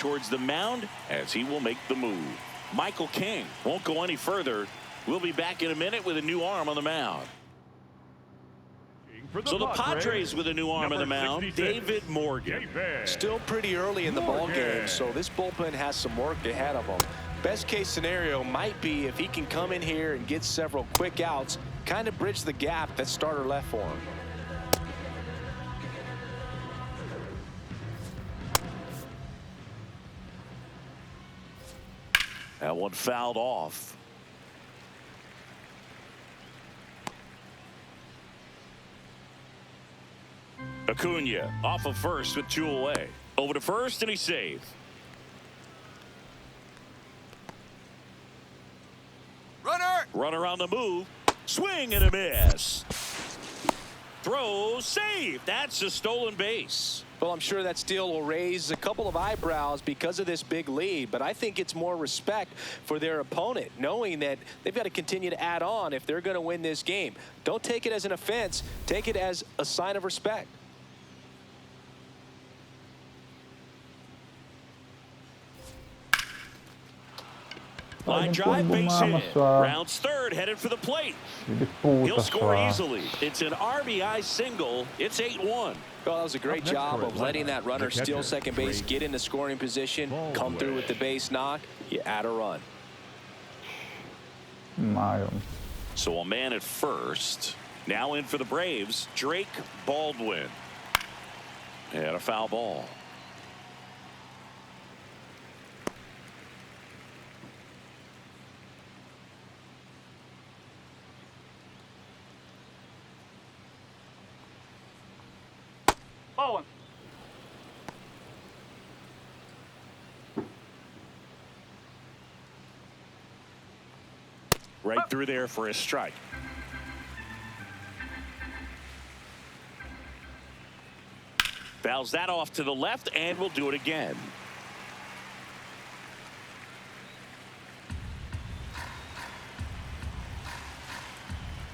towards the mound as he will make the move. Michael King won't go any further. We'll be back in a minute with a new arm on the mound. So the Padres with a new arm on the mound, 66, David Morgan. Still pretty early in the ball game, so this bullpen has some work ahead of him. Best case scenario might be if he can come in here and get several quick outs, kind of bridge the gap that starter left for him. That one fouled off. Acuna off of first with 2 away. Over to first, and he's safe. Runner on the move. Swing and a miss. Throw, save. That's a stolen base. Well, I'm sure that steal will raise a couple of eyebrows because of this big lead, but I think it's more respect for their opponent, knowing that they've got to continue to add on if they're going to win this game. Don't take it as an offense. Take it as a sign of respect. Line drive, base hit. Rounds third, headed for the plate. He'll score easily. It's an RBI single. It's 8-1. Well, that was a great job of letting that runner steal second base, get into scoring position, come through with the base knock. You add a run. So a man at first. Now in for the Braves, Drake Baldwin. And a foul ball. Baldwin. Right through there for a strike. Fouls that off to the left, and we'll do it again.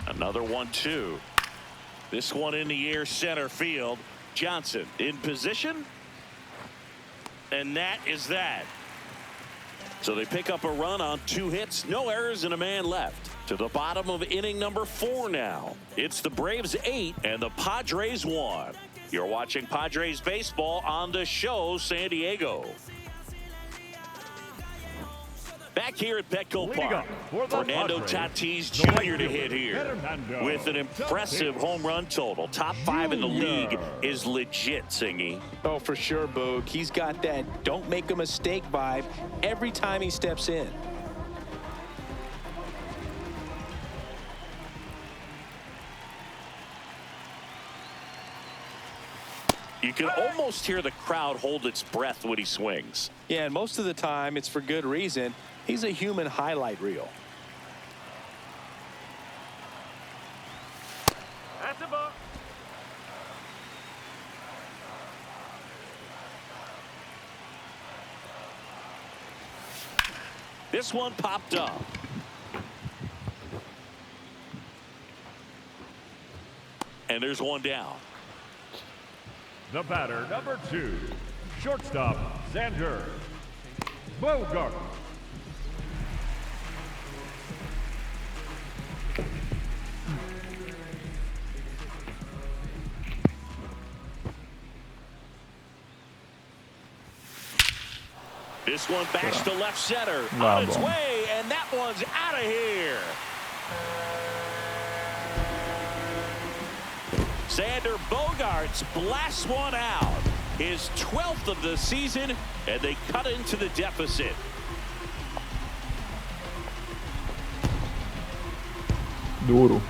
Another 1-2. This one in the air, center field. Johnson in position. And that is that. So they pick up a run on 2 hits, no errors, and a man left. To the bottom of inning number 4 now. It's the Braves 8 and the Padres 1. You're watching Padres baseball on the show, San Diego. Back here at Petco Park, Fernando Tatis Jr. to hit here with an impressive home run total. Top 5 in the league is legit, Singy. Oh, for sure, Boog. He's got that don't make a mistake vibe every time he steps in. You can almost hear the crowd hold its breath when he swings. Yeah, and most of the time it's for good reason. He's a human highlight reel. That's a ball. This one popped up. And there's one down. The batter, number 2, shortstop, Xander Bogart. This one backs to left center. On its way, and that one's out of here. Xander Bogaerts blasts one out. His 12th of the season, and they cut into the deficit. Duro.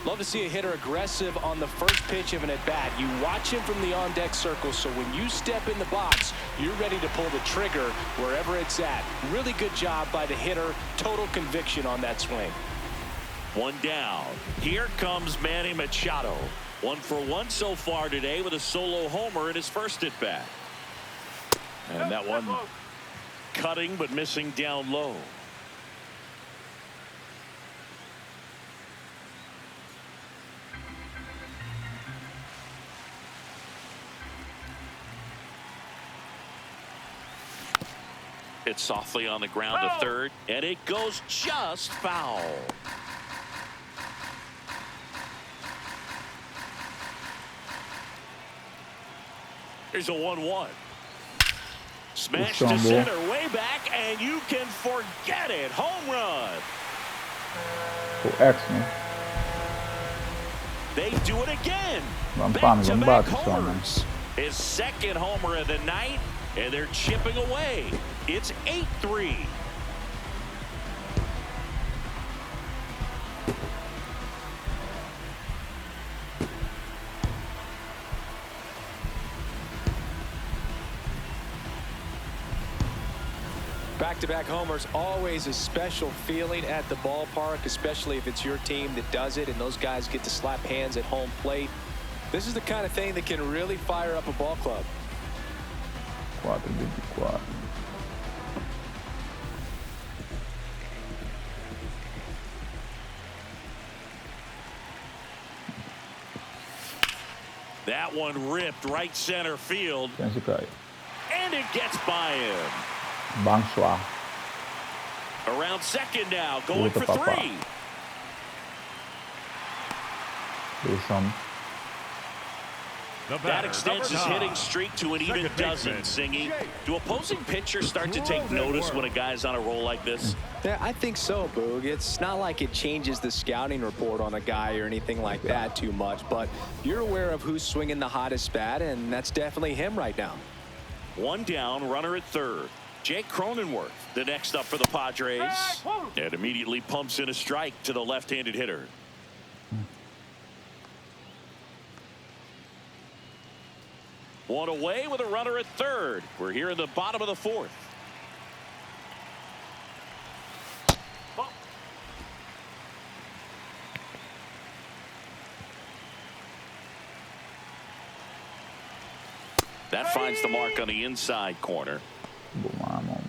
Love to see a hitter aggressive on the first pitch of an at-bat. You watch him from the on-deck circle, so when you step in the box, you're ready to pull the trigger wherever it's at. Really good job by the hitter. Total conviction on that swing. One down. Here comes Manny Machado. 1 for 1 so far today with a solo homer in his first at bat. And that one cutting but missing down low. It's softly on the ground to third, and it goes just foul. Here's a 1-1. Smash to center, way back, and you can forget it. Home run. Excellent. They do it again. Back-to-back homers. His second homer of the night, and they're chipping away. It's 8-3. Back-to-back homers, always a special feeling at the ballpark, especially if it's your team that does it and those guys get to slap hands at home plate. This is the kind of thing that can really fire up a ball club. 4-24. That one ripped right center field. Quem se cai? And it gets by him. Bonsoir. Around second now, going for Papa. 3. Deixamos. That extends his hitting streak to an even dozen, Singy. Do opposing pitchers start to take notice when a guy's on a roll like this? Yeah, I think so, Boog. It's not like it changes the scouting report on a guy or anything like that too much, but you're aware of who's swinging the hottest bat, and that's definitely him right now. One down, runner at third. Jake Cronenworth, the next up for the Padres, and immediately pumps in a strike to the left-handed hitter. One away with a runner at third. We're here in the bottom of the fourth. That finds the mark on the inside corner. Vamos.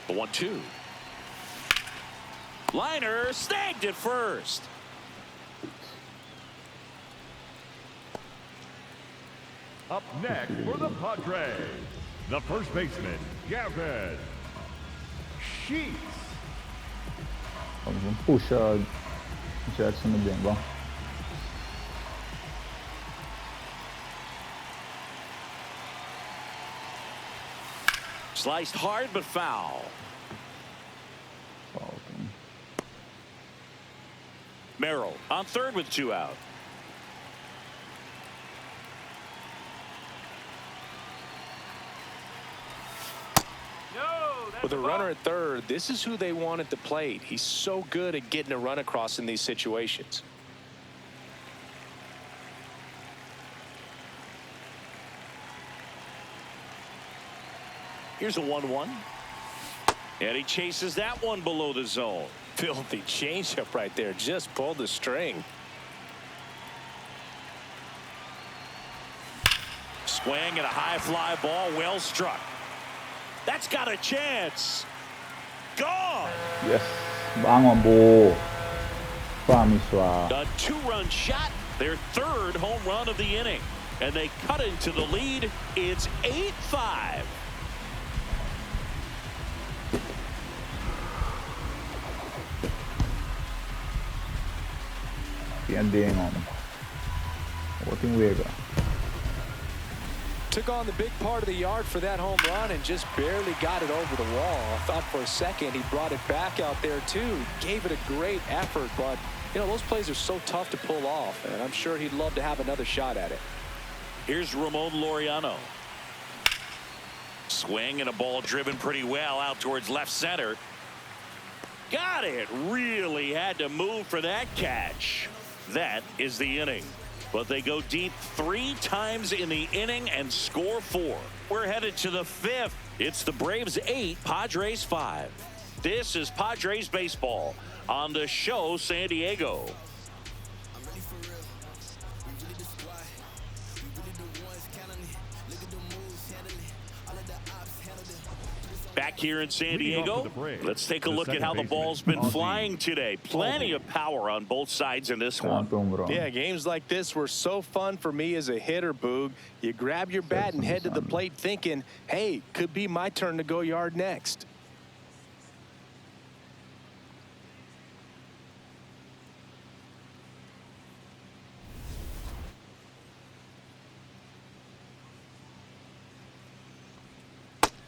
The 1-2. Liner snagged at first. Up next for the Padres, the first baseman, Gavin Sheets. Vamos puxar Jackson bem, vamos. Sliced hard but foul. Merrill on third with 2 out. With a runner at third, this is who they want at the plate. He's so good at getting a run across in these situations. Here's a 1-1. And he chases that one below the zone. Filthy changeup right there. Just pulled the string. Swing and a high fly ball, well struck. That's got a chance. Gone. Yes. Vamos, Bo. Vamos, suave. A 2-run shot, their third home run of the inning. And they cut into the lead. It's 8-5. Entendem, homem. Outro Wega. Took on the big part of the yard for that home run and just barely got it over the wall. I thought for a second he brought it back out there too. Gave it a great effort, but you know those plays are so tough to pull off, and I'm sure he'd love to have another shot at it. Here's Ramon Laureano. Swing and a ball driven pretty well out towards left center. Got it. Really had to move for that catch. That is the inning. But they go deep 3 times in the inning and score 4. We're headed to the 5th. It's the Braves 8, Padres 5. This is Padres baseball on the show San Diego. Back here in San Leading off Diego, to the break, let's take a the look at second how the baseman, ball's been Ozzie. flying today. Plenty of power on both sides in this one. Tanto, bro. Yeah, games like this were so fun for me as a hitter, Boog. You grab your bat and head to the plate thinking, hey, could be my turn to go yard next.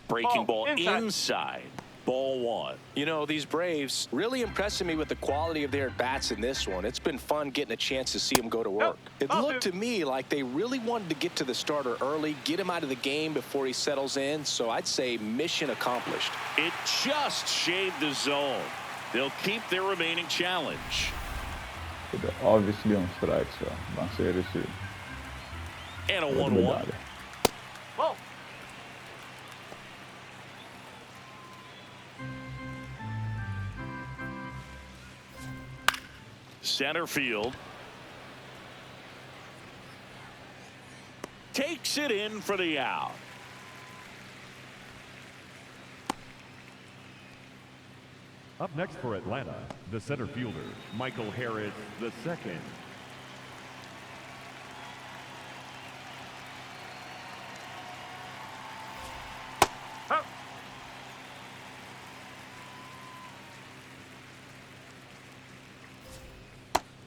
Breaking Ball, ball inside. inside. Ball one. You know, these Braves really impressing me with the quality of their at-bats in this one. It's been fun getting a chance to see them go to work. It ball looked two. to me like they really wanted to get to the starter early, get him out of the game before he settles in. So I'd say mission accomplished. It just shaved the zone. They'll keep their remaining challenge. Det är obviously on strike, så man ser det så. And a Det är 1-1. där. Ball. Center field. Takes it in for the out. Up next for Atlanta, the center fielder, Michael Harris II. Huh.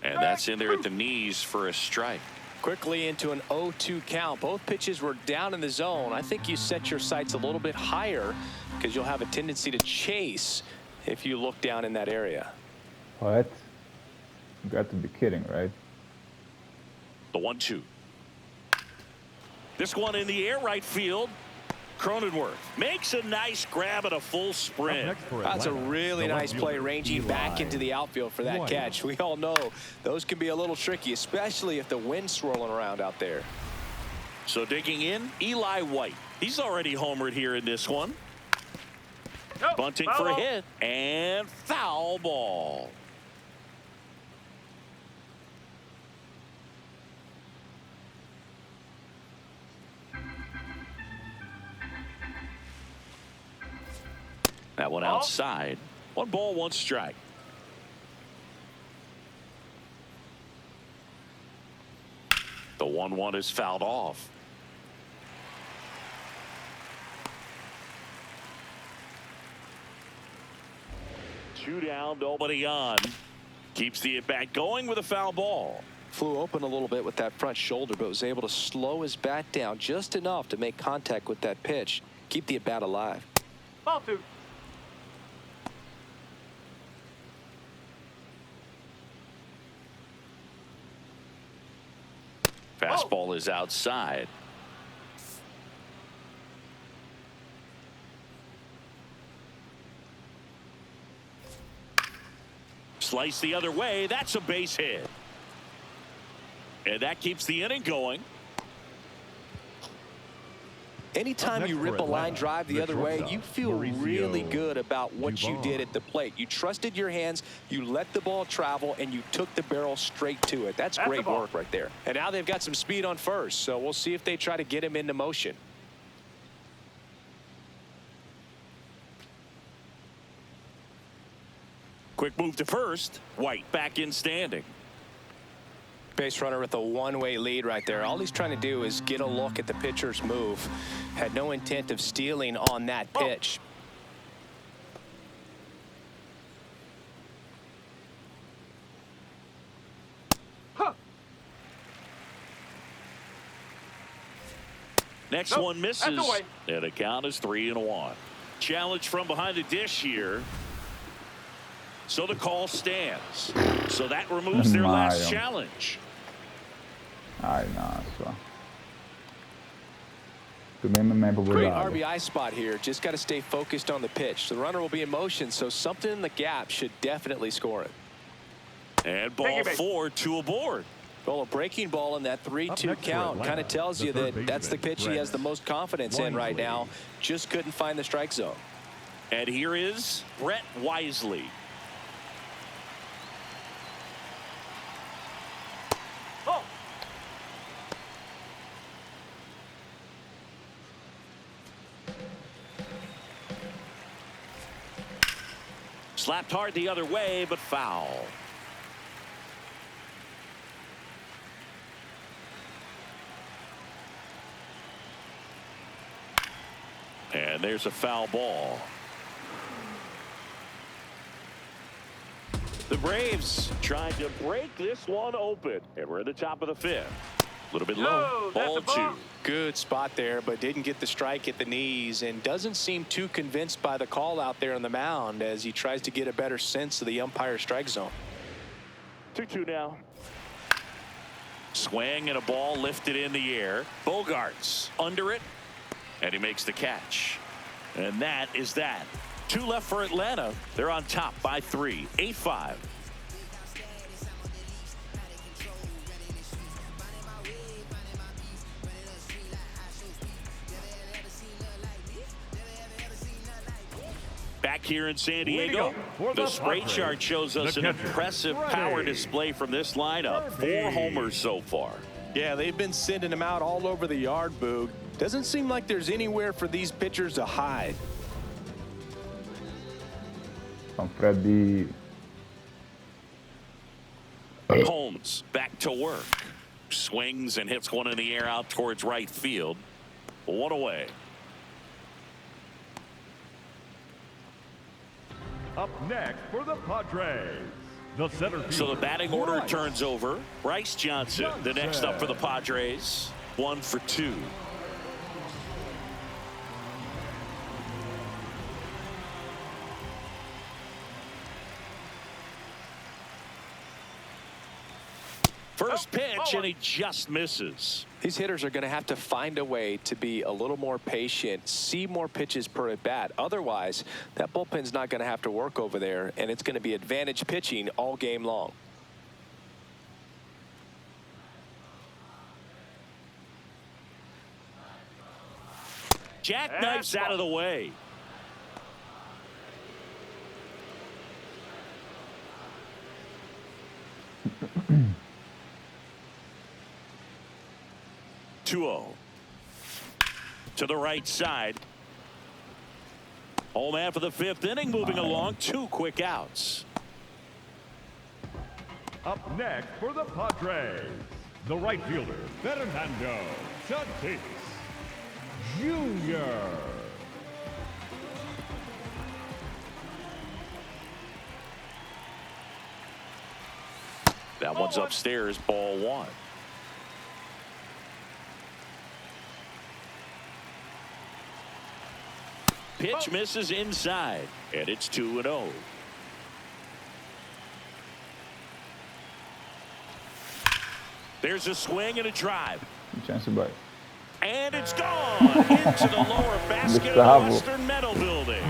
And that's in there at the knees for a strike. Quickly into an 0-2 count. Both pitches were down in the zone. I think you set your sights a little bit higher because you'll have a tendency to chase if you look down in that area. What? You got to be kidding, right? The 1-2. This one in the air, right field. Cronenworth makes a nice grab at a full Up sprint. next for That's a Atlanta, really the nice left play fielder, ranging Eli back into the outfield for that White. catch. We all know those can be a little tricky, especially if the wind's swirling around out there. So digging in, Eli White. He's already homered here in this one. No, Bunting foul for a ball. hit. And foul ball. That one Ball. outside. 1 ball, 1 strike. The 1-1 is fouled off. Two down, nobody on. Keeps the at-bat going with a foul ball. Flew open a little bit with that front shoulder, but was able to slow his bat down just enough to make contact with that pitch. Keep the at-bat alive. Ball two. Fastball is outside. Slice the other way. That's a base hit. And that keeps the inning going. Anytime next you for rip a line Atlanta, drive the the other way, shortstop, you feel Mauricio really good about what you Dubon. did at the plate. You trusted your hands, you let the ball travel, and you took the barrel straight to it. That's That's great the ball. work right there. And now they've got some speed on first, so we'll see if they try to get him into motion. Quick move to first. White back in standing. Base runner with a one-way lead right there. All he's trying to do is get a look at the pitcher's move. Had no intent of stealing on that pitch. Huh. Next Nope, one that's misses. away. And the count is 3-1. Challenge from behind the dish here. So the call stands. So that removes their last Mario. challenge. Ai, nossa. Comendo mesmo pro Great lado. RBI spot here. Just got to stay focused on the pitch. The runner will be in motion, so something in the gap should definitely score it. And ball Take it back. 4, 2 aboard. Well, a breaking ball in that Up 3-2 next for count Atlanta, kind of tells the you third that that's the baseman, pitch he has the most confidence in right Wisely. now. Just couldn't find the strike zone. And here is Brett Wisely. Ball. Slapped hard the other way, but foul. And there's a foul ball. The Braves trying to break this one open. And we're at the top of the fifth. A little bit low. Ball two. Good spot there, but didn't get the strike at the knees and doesn't seem too convinced by the call out there on the mound as he tries to get a better sense of the umpire strike zone. 2-2 now. Swing and a ball lifted in the air. Bogarts under it, and he makes the catch. And that is that. 2 left for Atlanta. They're on top by 3. 8-5. Back here in San Diego, the spray chart shows us an impressive power display from this lineup. 4 homers so far. Yeah, they've been sending him out all over the yard, Boog. Doesn't seem like there's anywhere for these pitchers to hide. Então, Fred. Holmes back to work. Swings and hits one in the air out towards right field. 1 away. Up next for the Padres, the center fielder. So the batting order Bryce. turns over. Bryce Johnson, the next up for the Padres. 1 for 2. First pitch, and he just misses. These hitters are going to have to find a way to be a little more patient, see more pitches per at bat. Otherwise, that bullpen's not going to have to work over there, and it's going to be advantage pitching all game long. Jackknifes out of the way. To the right side. Home man for the 5th inning, moving along. 2 quick outs. Up next for the Padres, the right fielder, Fernando Tatis Jr. That one's upstairs, ball 1. Pitch misses inside, and it's 2-0. There's a swing and a drive. Chance by. And it's gone into the lower basket of the Western Metal Building.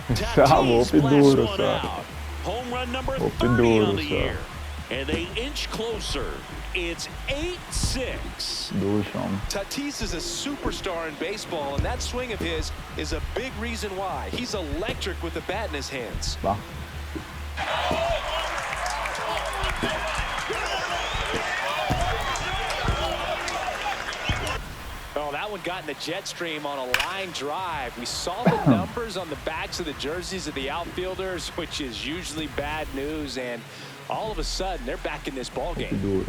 Tatis blasts one out. Home run number 30 on the year. And they inch closer. It's 8-6. Tatis is a superstar in baseball, and that swing of his is a big reason why. He's electric with the bat in his hands. Bah. Oh, that one got in the jet stream on a line drive. We saw the numbers on the backs of the jerseys of the outfielders, which is usually bad news, and all of a sudden they're back in this ball game.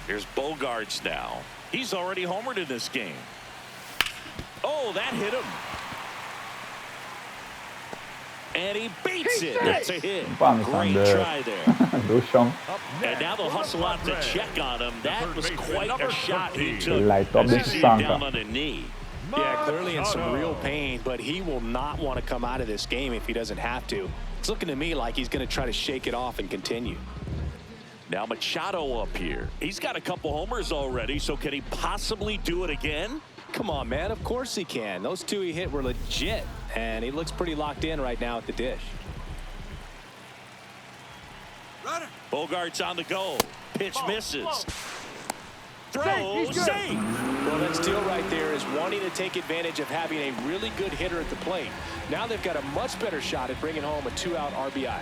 Here's Bogarts now. He's already homered in this game. Oh, that hit him. And he beats it. That's a hit. Great try there. And now they'll hustle out to check on him. That was quite a shot he took. Down on the knee. Yeah, clearly in some real pain, but he will not want to come out of this game if he doesn't have to. It's looking to me like he's going to try to shake it off and continue. Now Machado up here. He's got a couple homers already, so can he possibly do it again? Come on, man. Of course he can. Those 2 he hit were legit, and he looks pretty locked in right now at the dish. Bogarts on the go. Pitch misses. Throw, safe. Well, that steal right there is wanting to take advantage of having a really good hitter at the plate. Now they've got a much better shot at bringing home a 2-out RBI.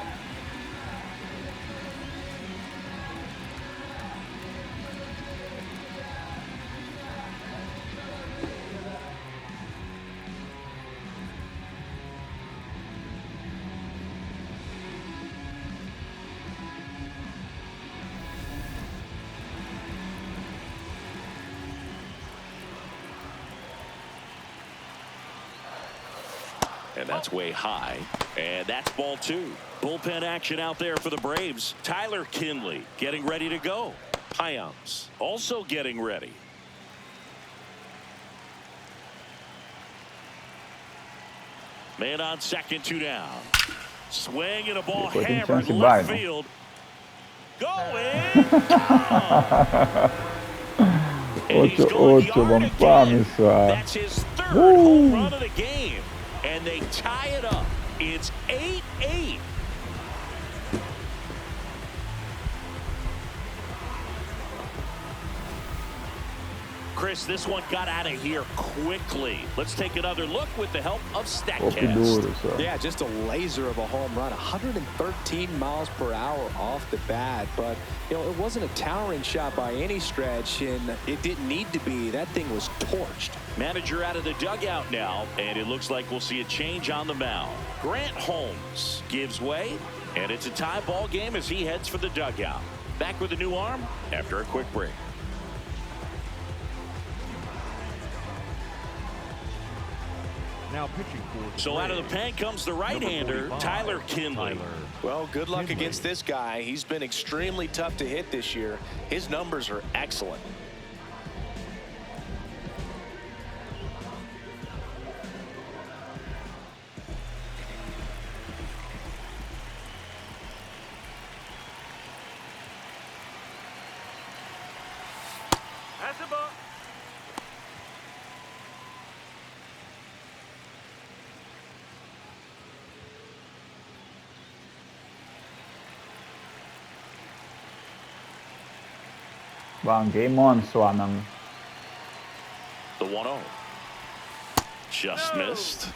And that's way high. And that's ball 2. Bullpen action out there for the Braves. Tyler Kinley getting ready to go. Hyams also getting ready. Man on second, 2 down. Swing and a ball hammered left field. Going. And he's going yard again. That's his 3rd home run of the game. And they tie it up. It's 8-8. Chris, this one got out of here quickly. Let's take another look with the help of StatCast. Yeah, just a laser of a home run. 113 miles per hour off the bat. But, you know, it wasn't a towering shot by any stretch, and it didn't need to be. That thing was torched. Manager out of the dugout now, and it looks like we'll see a change on the mound. Grant Holmes gives way, and it's a tie ball game as he heads for the dugout. Back with a new arm after a quick break. Now pitching for the So out of the pen comes the right-hander, Tyler Kinley. Well, good luck against this guy. He's been extremely tough to hit this year. His numbers are excellent. That's a ball. Bang game on, Swanang. The 1-0. Just missed.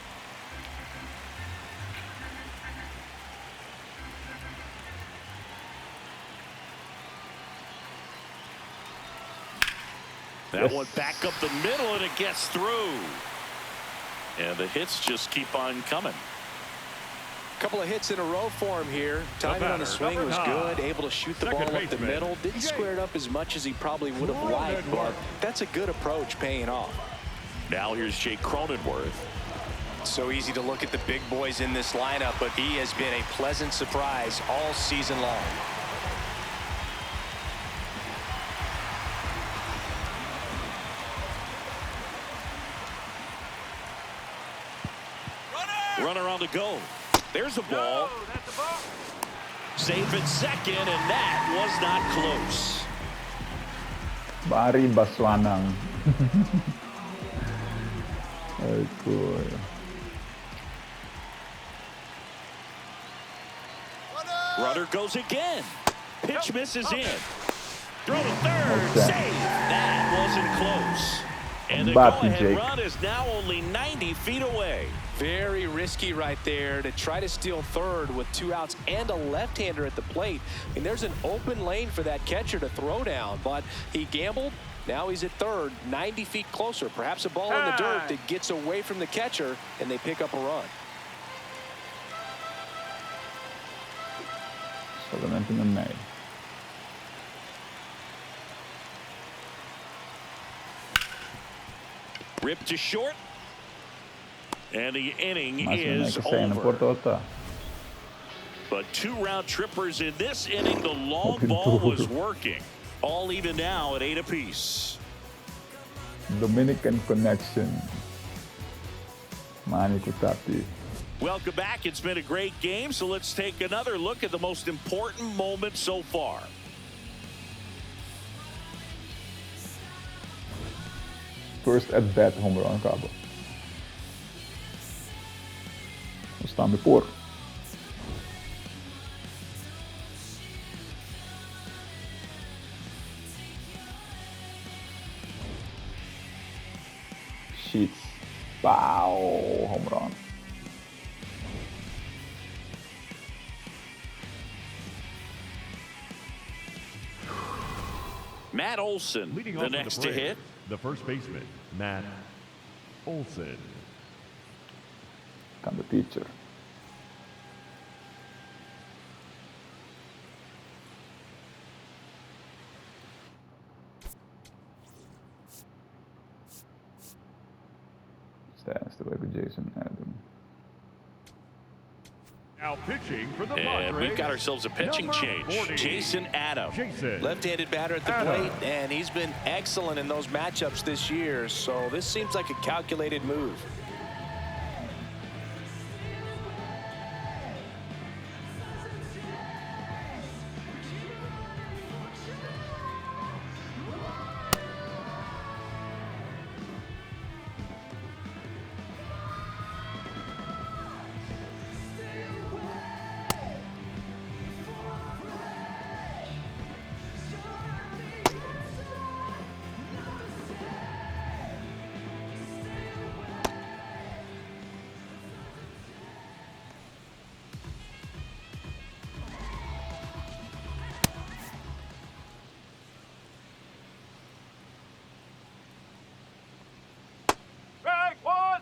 That one back up the middle, and it gets through. And the hits just keep on coming. Couple of hits in a row for him here. Timing on the swing was good. Able to shoot the ball up the middle. Didn't square it up as much as he probably would have liked, but that's a good approach paying off. Now here's Jake Cronenworth. So easy to look at the big boys in this lineup, but he has been a pleasant surprise all season long. Runner on the go. There's a ball. Oh, that's a ball. Safe at second, and that was not close. Bari Baswanang. Ay, cool. Runner goes again. Pitch misses in. Throw to third. Save. That wasn't close. And the go-ahead run is now only 90 feet away. Very risky right there to try to steal third with 2 outs and a left-hander at the plate. I mean, there's an open lane for that catcher to throw down, but he gambled. Now he's at third, 90 feet closer. Perhaps a ball in the dirt that gets away from the catcher, and they pick up a run. Solamente ng May. Ripped to short. And the inning is over. But 2 round trippers in this inning. The long ball was working. All even now at 8 apiece. Dominican connection. Manny Kutati. Welcome back. It's been a great game. So let's take another look at the most important moment so far. First at bat home run, Cabo. We staan we voor. Sheets. Wow, home run. Matt Olson, Leading the off next the to hit. The first baseman, Matt Olson. Kan the teacher. Stands the way with Jason Adam. Now pitching for the And Padres, we've got ourselves a pitching number change. 40, Jason Adam. Left-handed batter at the Adam. plate, and he's been excellent in those matchups this year, so this seems like a calculated move. Strike one.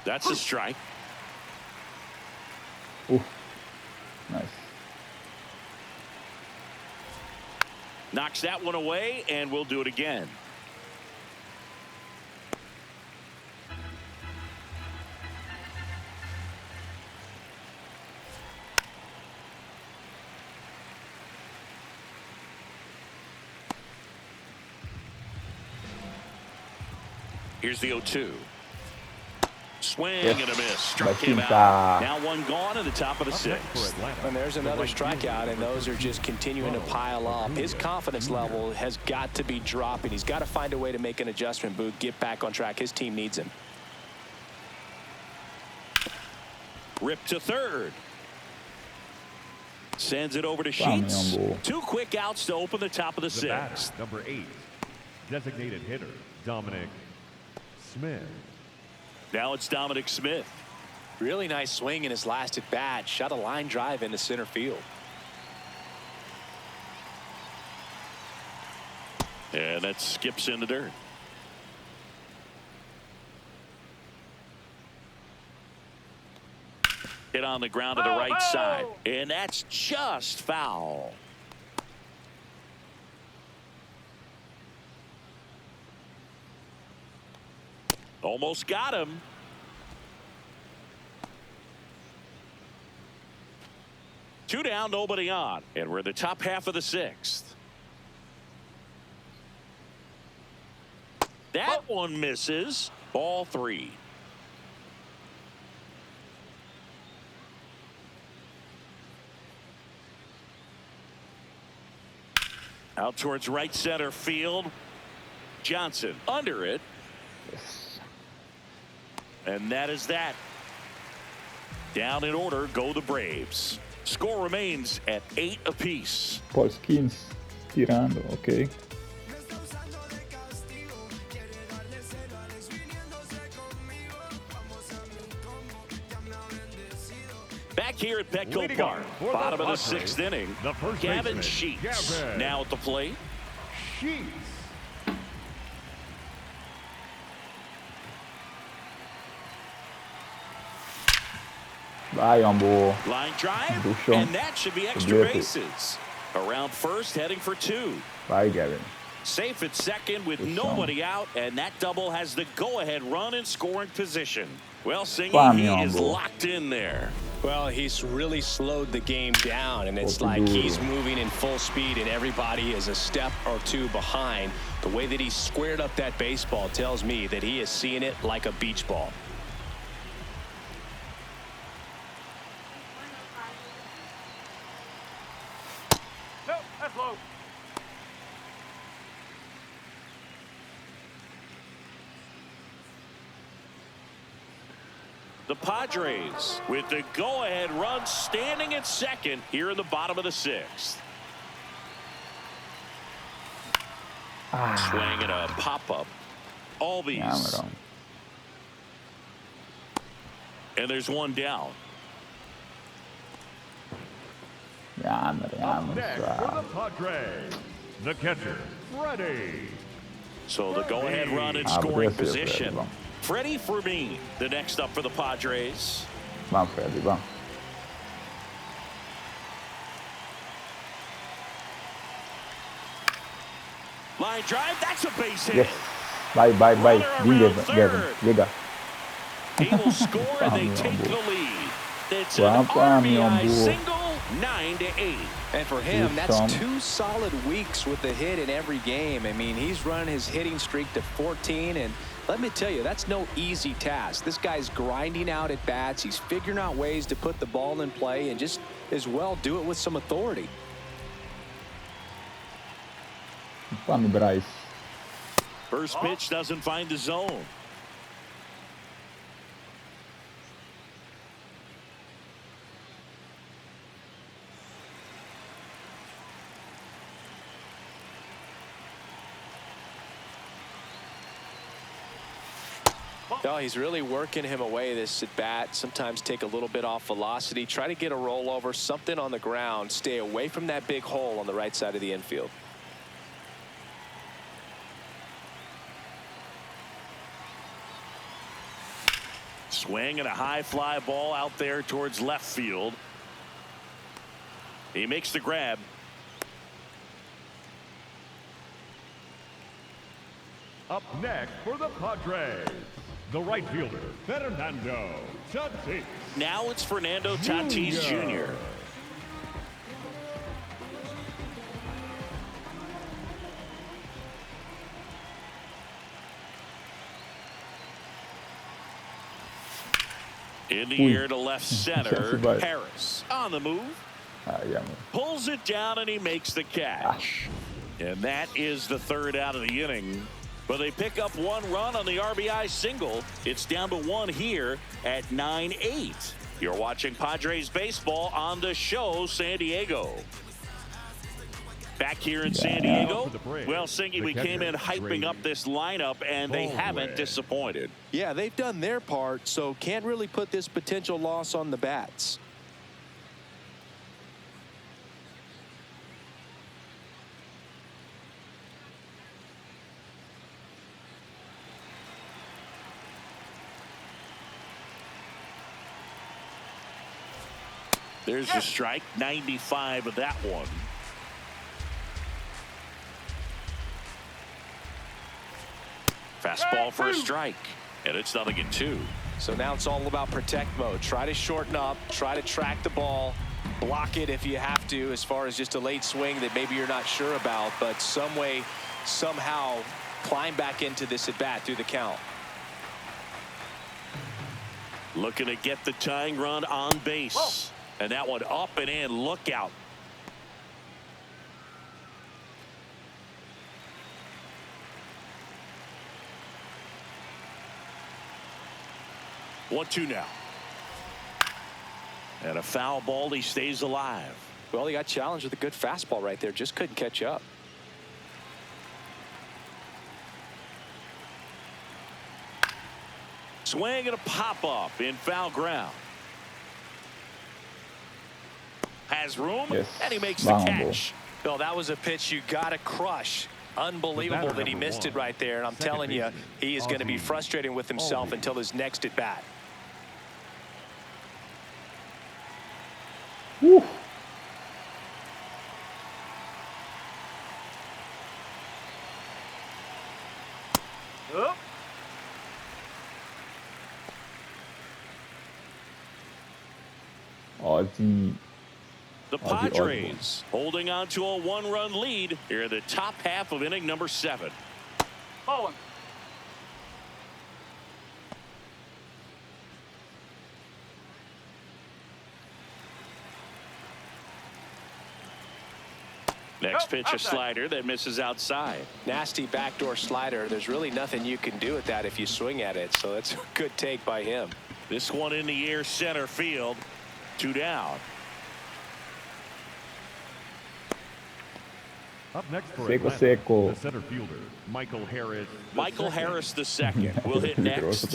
That's a strike. Ooh, nice. Knocks that one away, and we'll do it again. Here's the 0-2. Swing Yes. and a miss. Struck him Bachita. out. Now one gone in the top of the Up next for sixth. Atlanta, And there's the another right fielder, strikeout, and those are just continuing to pile up. His confidence level has got to be dropping. He's got to find a way to make an adjustment, Boog, get back on track. His team needs him. Ripped to third. Sends it over to Bam, Sheets. young bull. 2 quick outs to open the top of the The batter, sixth. number 8, designated hitter, Dominic Smith. Now it's Dominic Smith. Really nice swing in his last at bat. Shot a line drive into center field. And that skips in the dirt. Hit on the ground to the right side. And that's just foul. Almost got him. Two down, nobody on. And we're in the top half of the sixth. That one misses. Ball 3. Out towards right center field. Johnson under it. Yes. And that is that. Down in order go the Braves. Score remains at 8 apiece. Paul Skins tirando, ok. Back here at Petco Leading Park, off for the bottom of the Padres, 6th inning, the first Gavin baseman, Sheets Gavin now at the plate. Sheets. Vai, Ambo. Line drive, Do chão. and that should be extra Beautiful. bases. Around first, heading for 2. Vai, Gavin. Safe at second with Do chão. nobody out, and that double has the go-ahead run in scoring position. Well, Singy, Vamos, he is Ambo. locked in there. Well, he's really slowed the game down, and it's Pouco like duro. he's moving in full speed, and everybody is a step or 2 behind. The way that he squared up that baseball tells me that he is seeing it like a beach ball. Nope, that's low. The Padres with the go-ahead run standing at second here in the bottom of the 6th. Swing and a pop-up. Albies. Cameron. And there's one down. Cameron, Next for the Padres, the catcher, Freddie. So the go-ahead run in Ah, scoring but that's it, position. Fred. Freddie Fermin, the next up for the Padres. Vamos, Freddy, vamos. Line drive. That's a base hit. Yes. Bye. Runner Vem, around Gavin. third. Chega. He will score and they Meu take the amor. lead. It's an Guapa, meu RBI amor. single, 9-8. And for him, that's Tom. 2 solid weeks with the hit in every game. I mean, he's running his hitting streak to 14, and let me tell you, that's no easy task. This guy's grinding out at bats. He's figuring out ways to put the ball in play and just as well do it with some authority. Vamos, Bryce. First pitch doesn't find the zone. No, he's really working him away this at bat. Sometimes take a little bit off velocity. Try to get a rollover, something on the ground. Stay away from that big hole on the right side of the infield. Swing and a high fly ball out there towards left field. He makes the grab. Up next for the Padres, the right fielder, Fernando Tatis. Now it's Fernando Tatis Jr. In the air to left center. Harris on the move. Yeah, man. Pulls it down and he makes the catch. And that is the third out of the inning. But they pick up 1 run on the RBI single. It's down to 1 here at 9-8. You're watching Padres baseball on the show, San Diego. Back here in San Diego. Well, Singy, we came in hyping up this lineup, and they haven't disappointed. Yeah, they've done their part, so can't really put this potential loss on the bats. There's a strike, 95 of that one. Fastball for a strike, and it's 0-2. So now it's all about protect mode. Try to shorten up, try to track the ball, block it if you have to, as far as just a late swing that maybe you're not sure about, but some way, somehow climb back into this at bat through the count. Looking to get the tying run on base. Whoa. And that one up and in. Look out. One, two now. And a foul ball. He stays alive. Well, he got challenged with a good fastball right there. Just couldn't catch up. Swing and a pop-up in foul ground. Has room, and he makes the catch. Bill, that was a pitch you got to crush. Unbelievable that he missed it right there. And I'm telling you, he is going to be frustrated with himself until his next at bat. Woo. Ozzy. The Padres holding on to a 1-run lead here in the top half of inning number 7. Bowling. Next pitch, a slider that misses outside. Nasty backdoor slider. There's really nothing you can do with that if you swing at it. So that's a good take by him. This one in the air center field. 2 down. Up next for Seco, Atlanta, seco. the center fielder, Michael Harris. Michael Harris the second will hit next.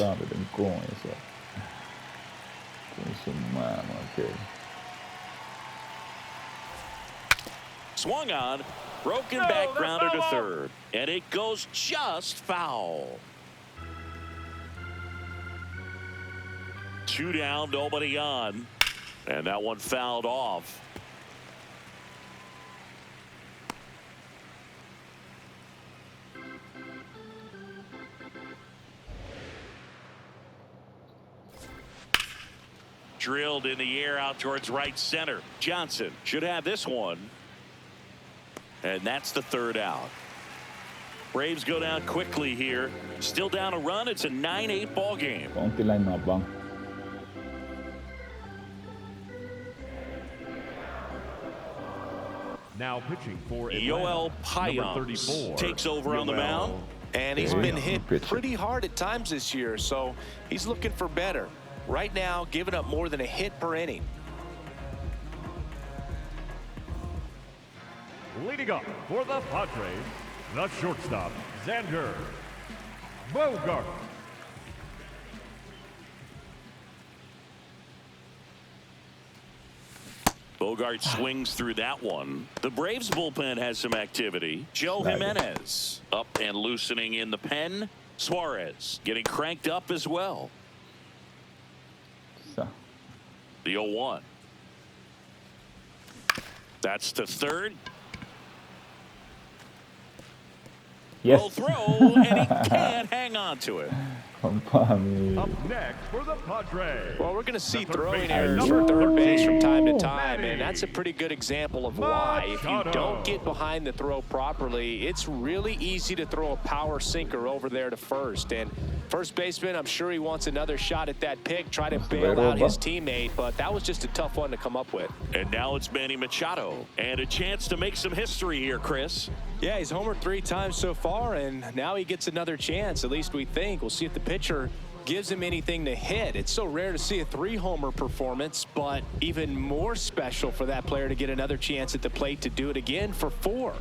Swung on, broken back grounder to third, and it goes just foul. 2 down, nobody on, and that one fouled off. drilled in the air out towards right center. Johnson should have this one. And that's the third out. Braves go down quickly here. Still down a run. It's a 9-8 ball game. Konti lang yung mabang. Now pitching for Yoel Atlanta, number Payons 34, takes over on the mound. And he's been hit pitcher. pretty hard at times this year, so he's looking for better. Right now, giving up more than a hit per inning. Leading up for the Padres, the shortstop, Xander Bogart. Bogart swings through that one. The Braves bullpen has some activity. Joe Jimenez up and loosening in the pen. Suarez getting cranked up as well. So, The 0-1. That's the third. yes. Will throw, and he can't hang on to it. Up next for the Padres. Well, we're going to see the third throwing base, errors number from third base from time to 13, time, and that's a Manny pretty good example of why. If you Machado. don't get behind the throw properly, it's really easy to throw a power sinker over there to first. And first baseman, I'm sure he wants another shot at that pick, try to bail out his teammate, but that was just a tough one to come up with. And now it's Manny Machado. And a chance to make some history here, Chris. Yeah, he's homered 3 times so far, and now he gets another chance, at least we think. We'll see if the pitcher gives him anything to hit. It's so rare to see a 3-homer performance, but even more special for that player to get another chance at the plate to do it again for 4.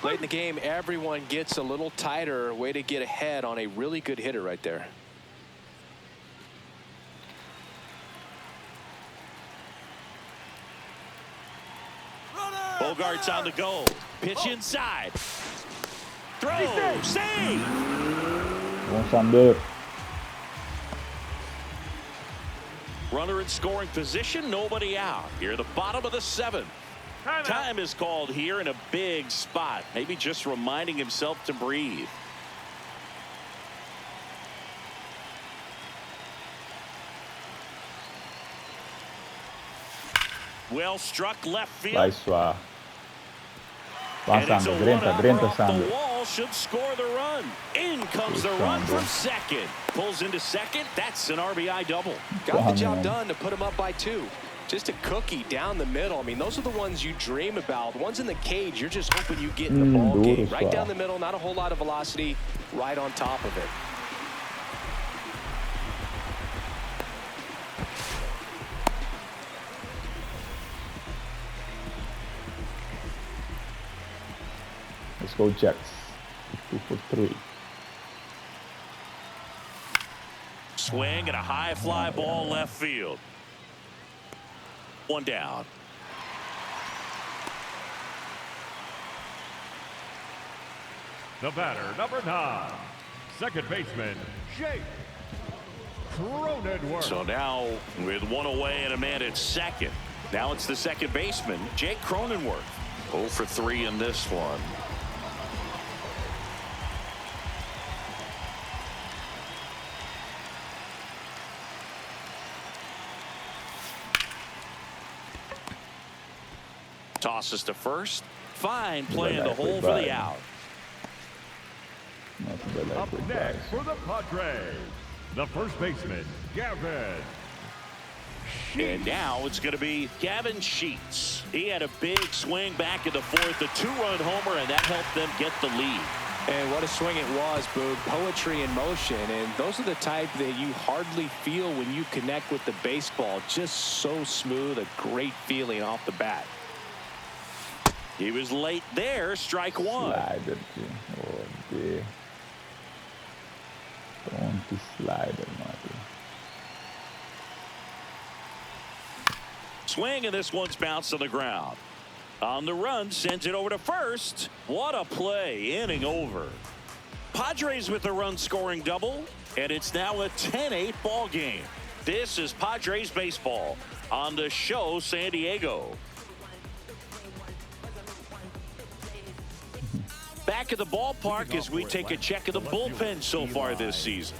Late in the game, everyone gets a little tighter. Way to get ahead on a really good hitter right there. Bogart's on the go. Pitch inside. Throw. Save. Bom Sander. Runner in scoring position. Nobody out. Here at the bottom of the 7th. Time is called here in a big spot. Maybe just reminding himself to breathe. Well struck left field. Vai suar. And it's Passando, a Grenta, one-out Grenta, off the Sander. wall, should score the run. In comes the run from second. Pulls into second. That's an RBI double. Got the job man. done to put him up by 2. Just a cookie down the middle. I mean, those are the ones you dream about. The ones in the cage, you're just hoping you get in the ball duro game. Right só. down the middle, not a whole lot of velocity, right on top of it. Let's go Jets. 2 for 3. Swing and a high fly ball left field. 1 down. The batter, number 9, second baseman, Jake Cronenworth. So now with 1 away and a man at second. Now it's the second baseman, Jake Cronenworth. 0 for 3 in this one. Tosses to first. Fine play in the hole for the out. Not Up bad, next guys. for the Padres, the first baseman, Gavin. And now it's going to be Gavin Sheets. He had a big swing back in the 4th, a 2-run homer, and that helped them get the lead. And what a swing it was, Boog. Poetry in motion. And those are the type that you hardly feel when you connect with the baseball. Just so smooth, a great feeling off the bat. He was late there, strike 1. Slider aqui. Odeio. Pronto, slider, mano. Swing, and this one's bounced on the ground. On the run, sends it over to first. What a play, inning over. Padres with a run-scoring double, and it's now a 10-8 ball game. This is Padres baseball on the show San Diego. Back at the ballpark as we take a check of the bullpen so far this season.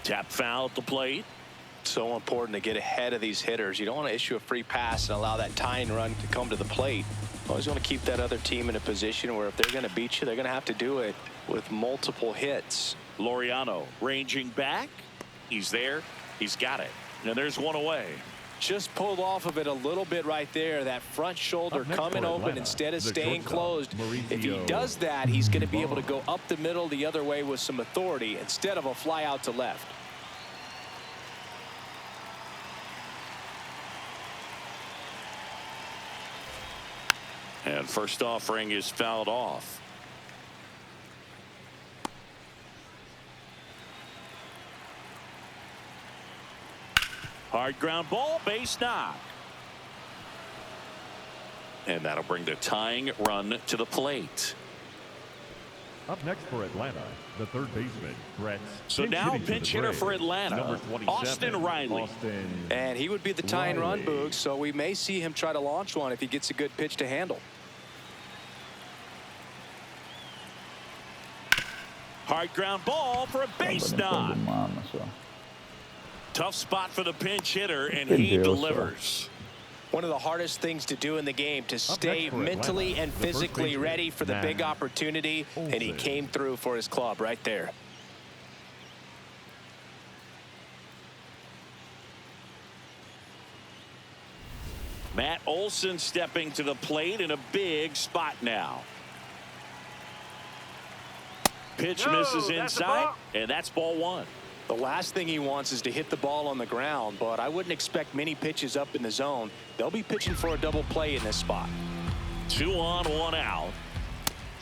Tap foul at the plate. So important to get ahead of these hitters. You don't want to issue a free pass and allow that tying run to come to the plate. Always want to keep that other team in a position where if they're going to beat you, they're going to have to do it with multiple hits. Laureano ranging back. He's there. He's got it. And there's one away. Just pulled off of it a little bit right there. That front shoulder coming open instead of staying closed. If he does that, he's going to be able to go up the middle the other way with some authority instead of a fly out to left. And first offering is fouled off. Hard ground ball, base knock. And that'll bring the tying run to the plate. Up next for Atlanta, the third baseman, Brett. So now pinch hitter for Atlanta, Austin Riley. And he would be the tying run, Boog, so we may see him try to launch one if he gets a good pitch to handle. Hard ground ball for a base knock. Tough spot for the pinch hitter, and he delivers. One of the hardest things to do in the game, to stay mentally and physically ready for the big opportunity, and he came through for his club right there. Matt Olson stepping to the plate in a big spot now. Pitch misses inside, and that's ball one. The last thing he wants is to hit the ball on the ground, but I wouldn't expect many pitches up in the zone. They'll be pitching for a double play in this spot. 2 on, 1 out.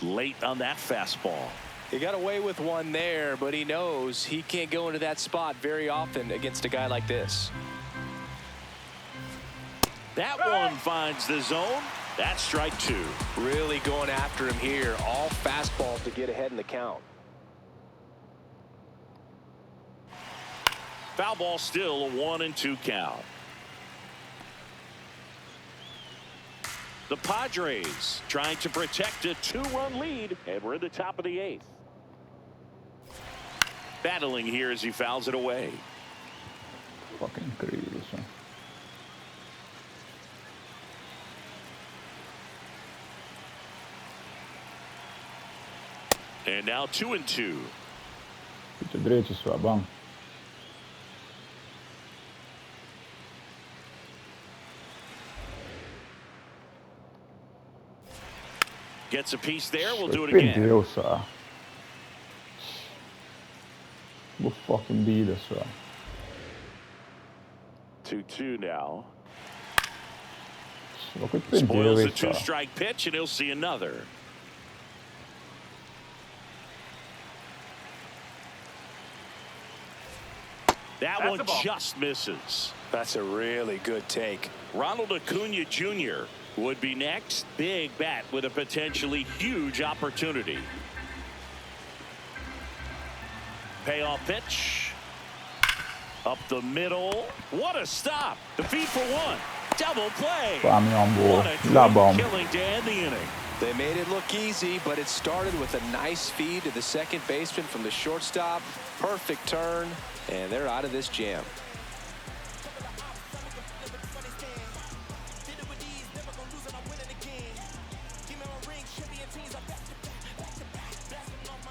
Late on that fastball. He got away with one there, but he knows he can't go into that spot very often against a guy like this. That one finds the zone. That's strike 2. Really going after him here. All fastballs to get ahead in the count. Foul ball, still a 1-2 count. The Padres trying to protect a 2-run lead, and we're in the top of the 8th. Battling here as he fouls it away. Fucking incrível isso. And now 2-2. Pitch direito, sua bom. Gets a piece there. We'll do it again. Perdeu, só. Vou fucking vida, só. 2-2 now. Só que perdeu, Spoils the só. 2-strike pitch, and he'll see another. That one just misses. That's a really good take. Ronald Acuna Jr. would be next. Big bat with a potentially huge opportunity. Payoff pitch. Up the middle. What a stop. The feed for one. Double play. Pá, meu amor. What a Dá quick bom. killing to end the inning. They made it look easy, but it started with a nice feed to the second baseman from the shortstop. Perfect turn, and they're out of this jam.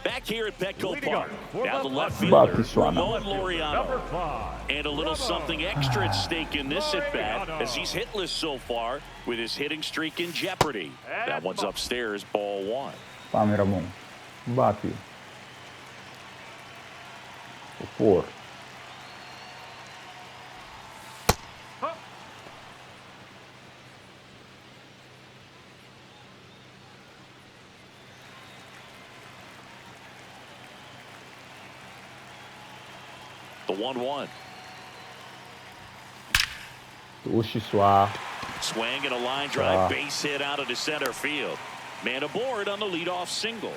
Back here at Petco Leading Park. up for Now the the left Bate fielder, Suana. Ramon Laureano. Number 5. And a little something extra at stake in this at-bat as he's hitless so far with his hitting streak in jeopardy. That one's upstairs, ball 1. Pá, meu bom. Bate. O por. The 1-1. Puxe, suar. Swing and a line drive base hit out into center field. Man aboard on the leadoff single.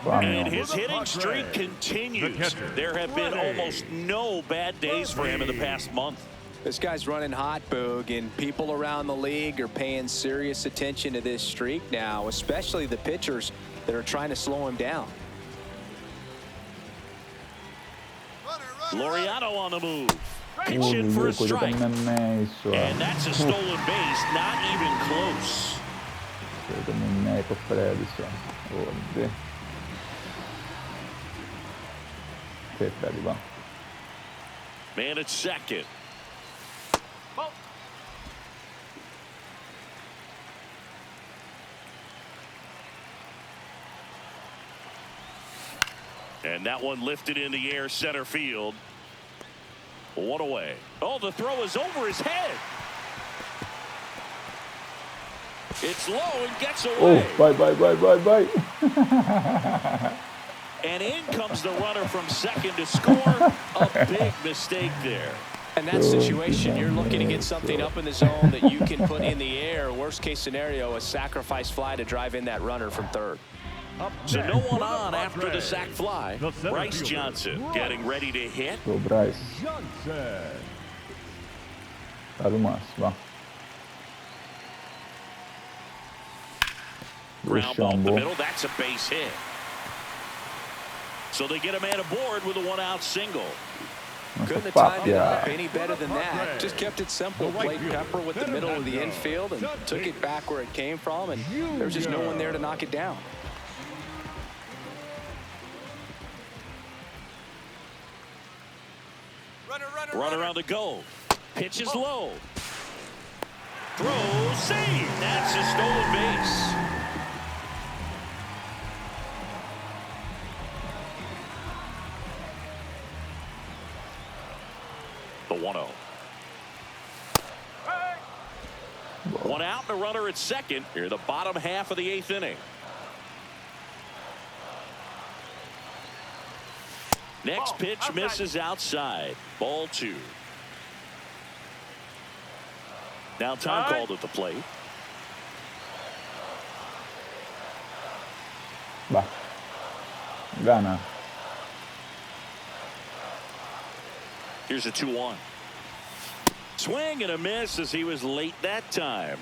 And his hitting streak continues. There have been almost no bad days for him in the past month. This guy's running hot, Boog, and people around the league are paying serious attention to this streak now, especially the pitchers that are trying to slow him down. Laureano on the move. Pitching for a strike. And that's a stolen base, not even close. Man at second. And that one lifted in the air center field. One away. Oh, the throw is over his head. It's low and gets away. Oh, bye. And in comes the runner from second to score. A big mistake there. In that situation, you're looking to get something up in the zone that you can put in the air. Worst case scenario, a sacrifice fly to drive in that runner from third. So no one on after the sac fly. Bryce Johnson getting ready to hit. Go, Bryce. Tá no máximo, vá. Ground ball in the middle. That's a base hit. So they get a man aboard with a one-out single. Couldn't have timed it up any better than that. Just kept it simple. Played Pepper with the middle of the infield and took it back where it came from, and there was just no one there to knock it down. Runner on the go. Pitch is low. Throw, save. That's a stolen base. The 1-0. One out and a runner at second. Here, the bottom half of the 8th inning. Next pitch misses outside. Ball 2. Now time called at the plate. Bah. Gana. Here's a 2-1. Swing and a miss as he was late that time.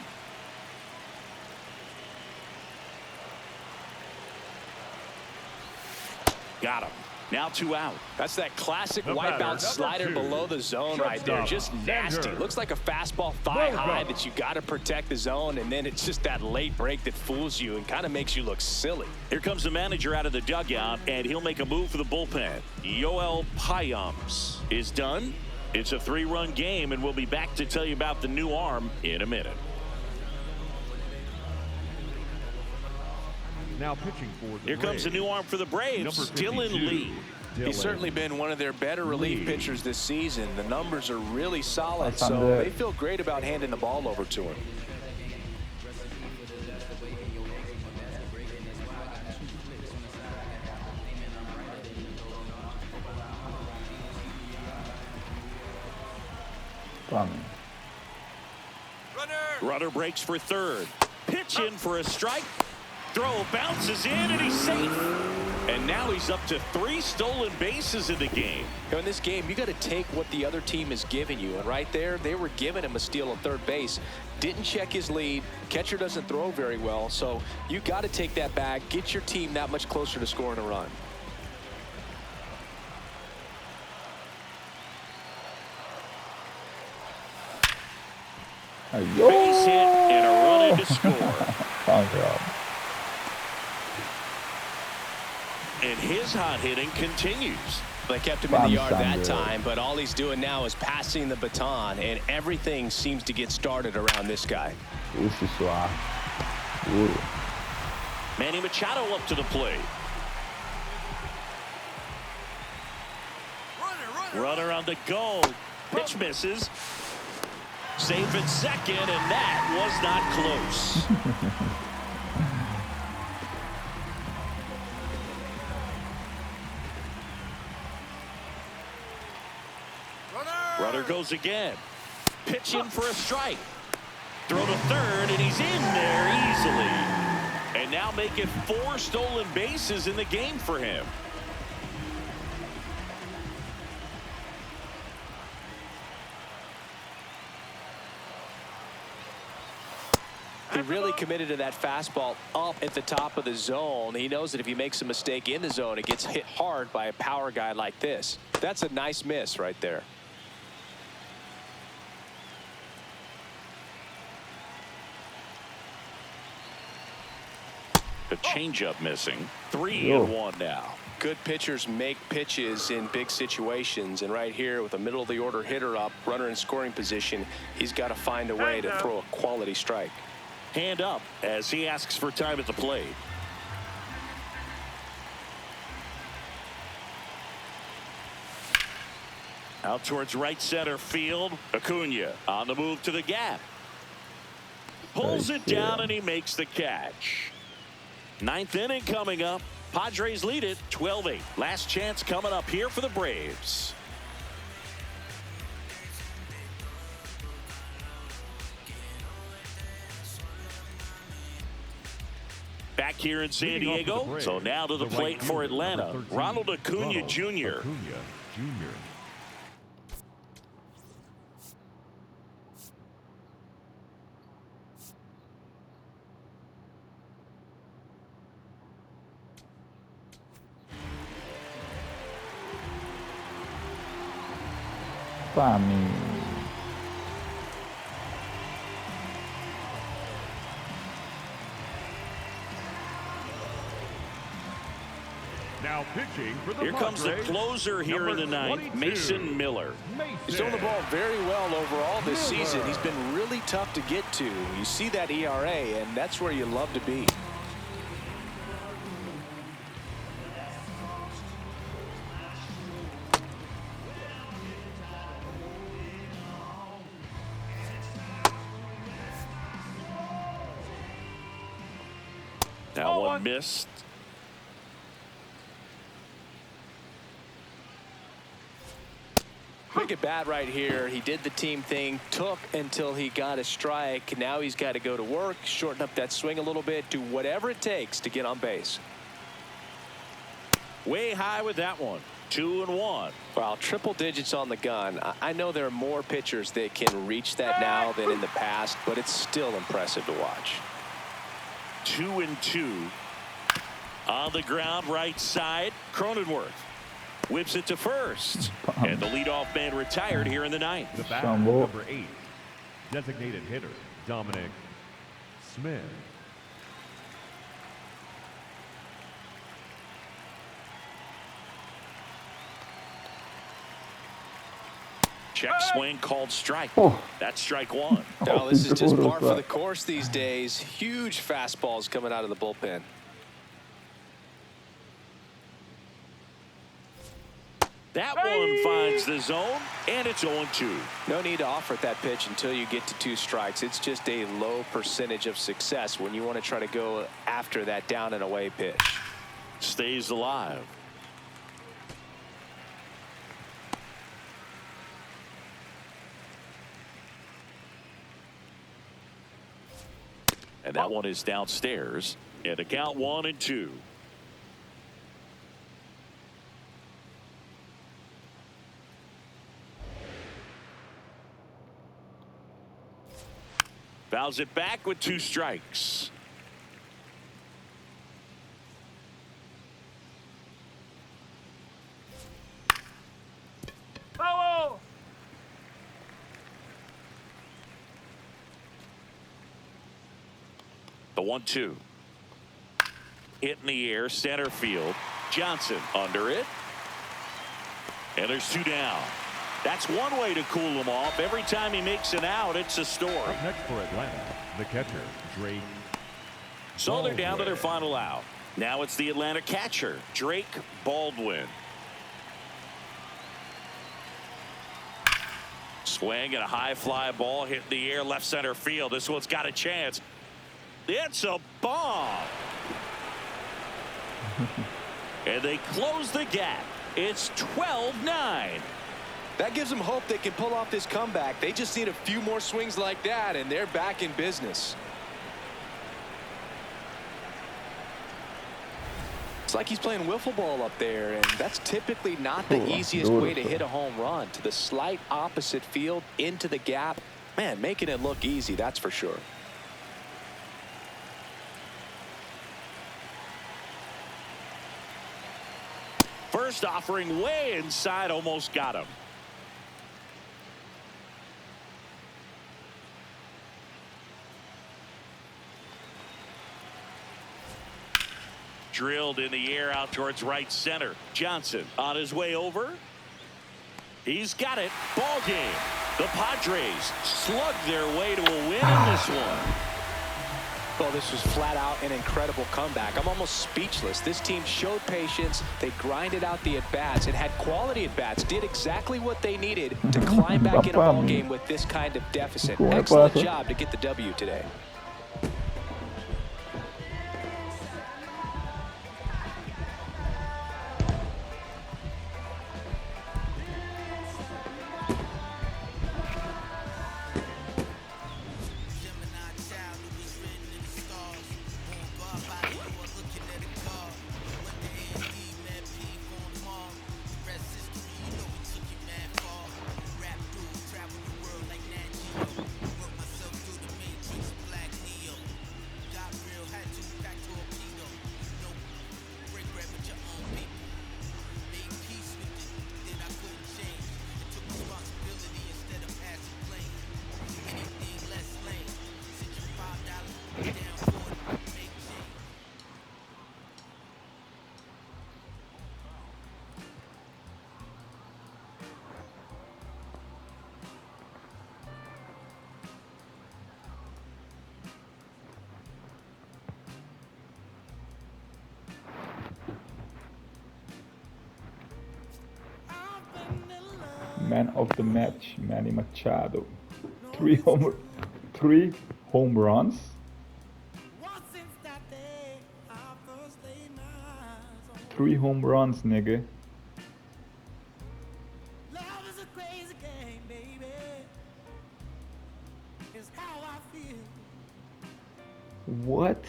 Got him. Now 2 out. That's that classic wipeout slider below the zone right there. Just nasty. Looks like a fastball thigh high that you got to protect the zone, and then it's just that late break that fools you and kind of makes you look silly. Here comes the manager out of the dugout, and he'll make a move for the bullpen. Yoel Payams is done. It's a 3-run game, and we'll be back to tell you about the new arm in a minute. Now pitching for the Here comes the new arm for the Braves, Dylan Lee. He's certainly been one of their better relief pitchers this season. The numbers are really solid, so they feel great about handing the ball over to him. Runner breaks for third. Pitch in for a strike. Throw bounces in, and he's safe. And now he's up to 3 stolen bases in the game. In this game, you got to take what the other team is giving you. And right there, they were giving him a steal at third base. Didn't check his lead. Catcher doesn't throw very well. So you got to take that back, get your team that much closer to scoring a run. Base hit and a run in to score. And his hot hitting continues. They kept him in the yard that time, but all he's doing now is passing the baton, and everything seems to get started around this guy. Manny Machado up to the plate. Runner on the go. Pitch misses. Safe at second, and that was not close. Runner goes again. Pitching for a strike. Throw to third, and he's in there easily. And now make it 4 stolen bases in the game for him. He really committed to that fastball up at the top of the zone. He knows that if he makes a mistake in the zone, it gets hit hard by a power guy like this. That's a nice miss right there. The changeup missing. 3-1 now. Good pitchers make pitches in big situations, and right here with a middle of the order hitter up, runner in scoring position, he's got to find a way to throw a quality strike. Hand up as he asks for time at the plate. Out towards right center field. Acuna on the move to the gap. Pulls it down and he makes the catch. 9th inning coming up. Padres lead it 12-8. Last chance coming up here for the Braves. Back here in San Diego. So now to the plate for Atlanta. Ronald Acuna Jr. Pra mim. Now pitching for the Here comes the Padres, closer here in the ninth, 22, Mason Miller. He's thrown the ball very well overall this season. He's been really tough to get to. You see that ERA, and that's where you love to be. Now one missed. Quick at bat right here. He did the team thing, took until he got a strike. Now he's got to go to work, shorten up that swing a little bit, do whatever it takes to get on base. Way high with that one. 2-1. Well, triple digits on the gun. I know there are more pitchers that can reach that now than in the past, but it's still impressive to watch. 2-2. On the ground, right side. Cronenworth whips it to first. And the leadoff man retired here in the ninth. The batter, number 8, designated hitter, Dominic Smith. Check swing called strike. Oh. That's strike one. Now, this is just par for the course these days. Huge fastballs coming out of the bullpen. That one finds the zone, and it's 0-2. No need to offer that pitch until you get to 2 strikes. It's just a low percentage of success when you want to try to go after that down and away pitch. Stays alive. And that one is downstairs. And the count 1-2. Fouls it back with 2 strikes. Foul! The 1-2. Hit in the air, center field. Johnson under it. And there's 2 down. That's one way to cool him off. Every time he makes an out, it's a story. Up next for Atlanta, the catcher, Drake. So they're down to their final out. Now it's the Atlanta catcher, Drake Baldwin. Swing and a high fly ball hit in the air, left center field. This one's got a chance. It's a bomb. And they close the gap. It's 12-9. That gives them hope they can pull off this comeback. They just need a few more swings like that, and they're back in business. It's like he's playing wiffle ball up there, and that's typically not the easiest way to hit a home run. To the slight opposite field, into the gap. Man, making it look easy, that's for sure. First offering way inside, almost got him. Drilled in the air out towards right center. Johnson on his way over. He's got it. Ball game. The Padres slug their way to a win in this one. Well, this was flat out an incredible comeback. I'm almost speechless. This team showed patience. They grinded out the at-bats. It had quality at-bats. Did exactly what they needed to climb back in a ball game with this kind of deficit. Excellent job to get the W today. Man of the match, Manny Machado. 3 home runs. 3 home runs, nigga. What?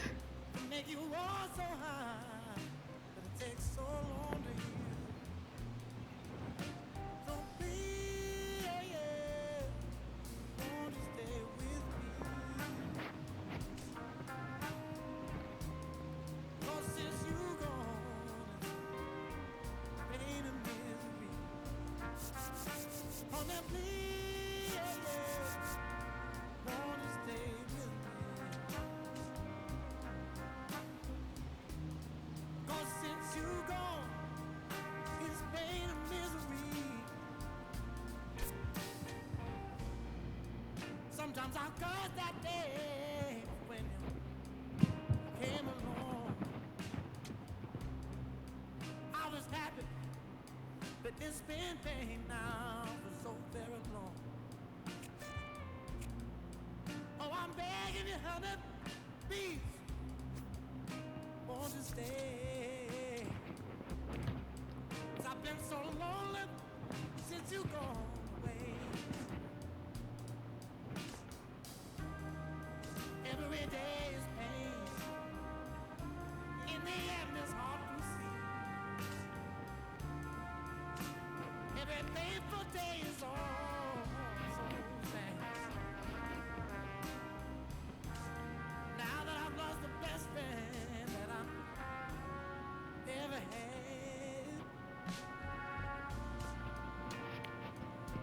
Sometimes I curse that day when you came along. I was happy, but it's been pain now for so very long. Oh, I'm begging you, honey, please, won't you stay? 'Cause I've been so lonely since you gone away. Every day is pain. In the end, it's hard to see. Every painful day is all so sad. Now that I've lost the best friend that I've ever had.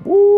Woo!